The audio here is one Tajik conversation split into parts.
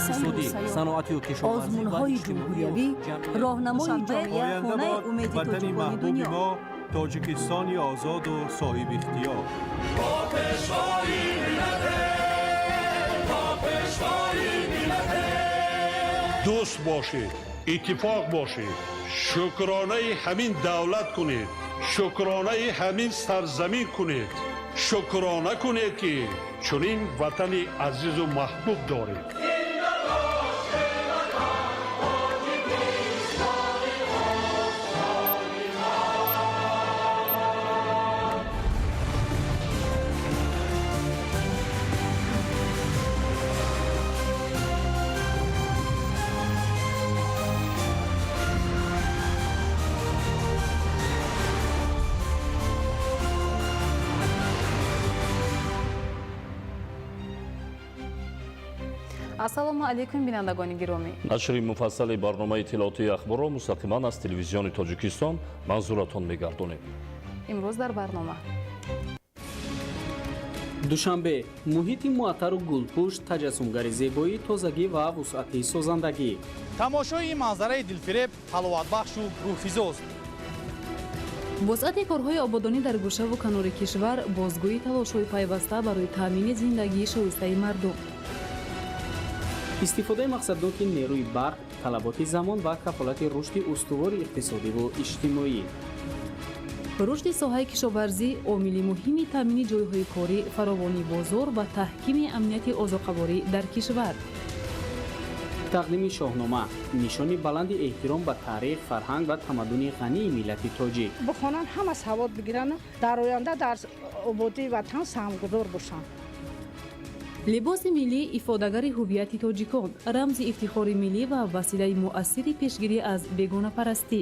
اقتصادی، صنعتی و کشاورزی و آزمون‌های اجتماعی جمهوریوی راهنمای جامعه خانه امید وطنی تاجیکان محبوب دنیا. ما تاجیکستانی آزاد و صاحب اختیار. دوست باشید، اتفاق باشید، شکرانه همین دولت کنید، شکرانه همین سرزمین کنید، شکرانه کنید که چنین وطن عزیز و محبوب دارید. ассалому алайкум бинандагони гиромӣ. нашри муфассали барномаи иттилоотии ахборро мустақиман аз телевизиони тоҷикистон манзуратон мегардонем. имрӯз дар барнома душанбе муҳити муаттару гулпушт, таҷассумгари зебоӣ, тозагӣ ва вусъати созандагӣ. тамошои манзараи дилфиреб, ҳаловатбахшу рӯҳфизост. вусъати корҳои ободонӣ дар гӯшаву канори кишвар, бозгӯи талошҳои пайваста барои таъмини зиндагии шоистаи мардум. истифодаи мақсадноки нерӯи барқ, талаботи замон ва кафолати рушди устувори иқтисодиву иҷтимоӣ. рушди соҳаи кишоварзӣ омили муҳими таъмини ҷойҳои корӣ, фаровонии бозор ва таҳкими амнияти озоқаворӣ дар кишвар. тақдими шоҳнома нишони баланди эҳтиром ба таърих, фарҳанг ва тамаддуни ғании миллати тоҷик. бихонанд ҳама савод бигиранд, дар оянда дар ободии ватан саҳмгузор бошанд. либоси миллӣ ифодагари ҳуввияти тоҷикон, рамзи ифтихори миллӣ ва василаи муассири пешгирӣ аз бегонапарастӣ.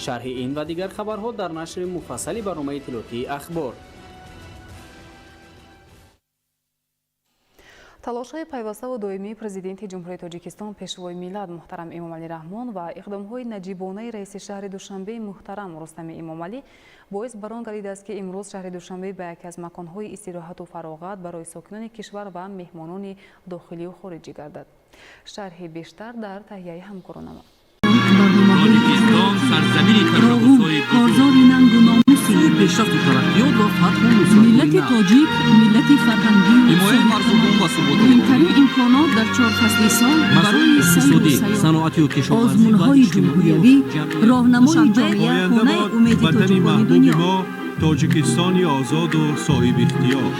шарҳи ин ва дигар хабарҳо дар нашри муфассали барномаи иттилоотии ахбор. талошҳои пайваставу доимии президенти ҷумҳурияи тоҷикистон пешвои миллат муҳтарам Эмомалӣ Раҳмон ва иқдомҳои наҷибонаи раиси шаҳри Душанбеи муҳтарам Рустами Эмомалӣ боис бар он гардидааст, ки имрӯз шаҳри Душанбе ба яке аз маконҳои истироҳату фароғат барои сокинони кишвар ва меҳмонони дохилию хориҷӣ гардад. шарҳи бештар дар таҳияи ҳамкоронама. тоҷикистон сарзамини ташаббусҳои корзори нангу номуси пешрафту тараққиёт ва фатҳу нусрати миллати тоҷик, миллати фарҳангӣ, ҳимояи мардумон ва суботоварӣ, муҳимтарин имконот дар 4 фасли сол барои иқтисодӣ, сайру санъати ва кишоварзӣ ва آزمون‌های جمهوریوی راهنمای جامعه آینده خانه امید وطنی تاجیکان محبوب دنیا. ما تاجیکستانی آزاد و صاحب اختیار.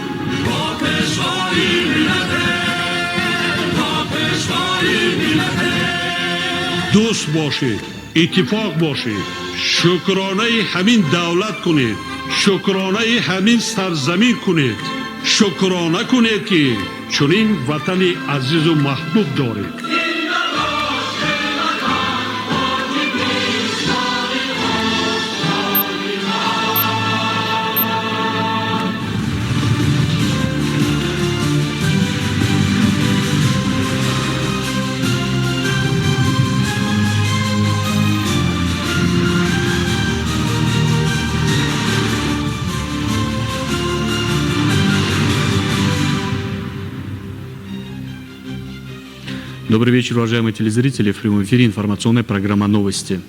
دوست باشید، اتفاق باشید، شکرانه همین دولت کنید، شکرانه همین سرزمین کنید، شکرانه کنید که چنین وطن عزیز و محبوب دارید. Добрый вечер, уважаемые телезрители. В прямом эфире информационная программа «Новости».